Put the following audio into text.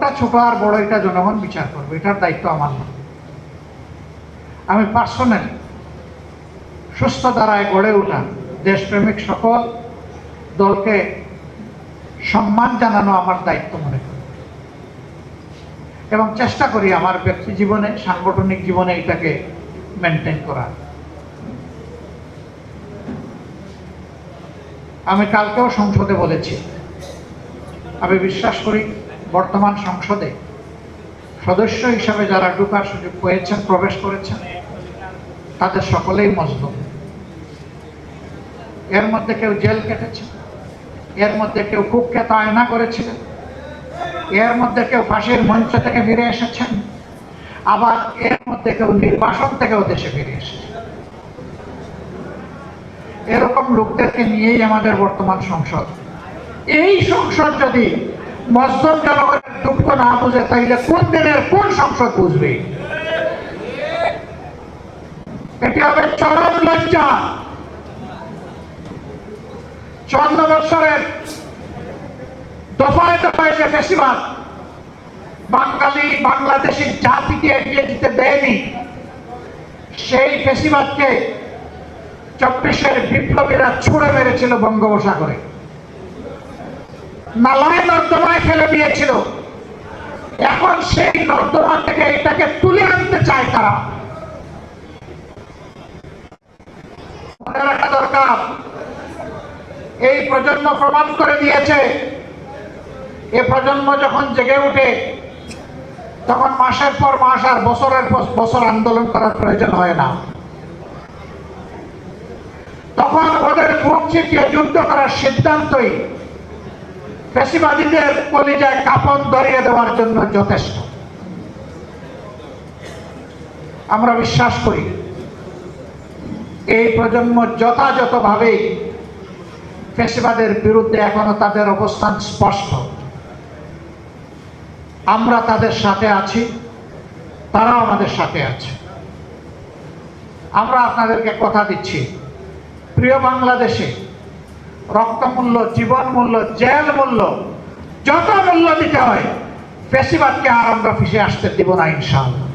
কোনটা ছোট আর বড় এটা জনগণ বিচার করবে, এটার দায়িত্ব আমার না। আমি পার্সোনালি সুস্থ ধারায় গড়ে ওঠা দেশপ্রেমিক সকল দলকে সম্মান জানানো আমার দায়িত্ব মনে করি এবং চেষ্টা করি আমার ব্যক্তি জীবনে, সাংগঠনিক জীবনে এটাকে মেনটেন করা। আমি কালকেও সংসদে বলেছি, আমি বিশ্বাস করি বর্তমান সংসদে সদস্য হিসাবে যারা ঢোকার সুযোগ পেয়েছেন, প্রবেশ করেছেন, তাদের সকলেই মজলুম। এর মধ্যে কেউ জেল কেটেছে, এর মধ্যে কেউ কুখ্যাত আয়না করেছিলেন, এর মধ্যে কেউ ফাঁসির মঞ্চ থেকে ফিরে এসেছেন, আবার এর মধ্যে কেউ নির্বাসন থেকেও দেশে ফিরে এসেছে। এরকম লোকদেরকে নিয়েই আমাদের বর্তমান সংসদ। এই সংসদ যদি মজলুম জনগণের দুঃখ না বুঝে, তাইলে কোন দিনের কোন সংসদ বুঝবে? এটি হবে চরম লজ্জা। 54 বছরের দফায় দফায় যে ফ্যাসিবাদ বাঙালি বাংলাদেশি জাতিকে এগিয়ে দিতে দেয়নি, সেই ফ্যাসিবাদকে 24-এর বিপ্লবীরা ছুড়ে মেরেছিল বঙ্গোপসাগরে, নালায় নর্দমায় ফেলে দিয়েছিল। এখন সেই নর্দমা থেকে এটাকে তুলে আনতে চায় তারা। মনে রাখা দরকার, এই প্রজন্ম প্রমাণ করে দিয়েছে, এ প্রজন্ম যখন জেগে উঠে তখন মাসের পর মাস আর বছরের পর বছর আন্দোলন করার প্রয়োজন হয় না। তখন ওদের বুক চিতিয়ে যুদ্ধ করার সিদ্ধান্তই ফ্যাসিবাদীদের কলিজায় কাফন ধরিয়ে দেওয়ার জন্য যথেষ্ট। আমরা বিশ্বাস করি এই প্রজন্ম যথাযথভাবে ফ্যাসিবাদের বিরুদ্ধে এখনো তাদের অবস্থান স্পষ্ট। আমরা তাদের সাথে আছি, তারাও আমাদের সাথে আছে। আমরা আপনাদেরকে কথা দিচ্ছি, প্রিয় বাংলাদেশে রক্তমূল্য, জীবন মূল্য, জেল মূল্য, যত মূল্য দিতে হয়, ফ্যাসিবাদকে আর আমরা ফিরে আসতে দেব না ইনশাআল্লাহ।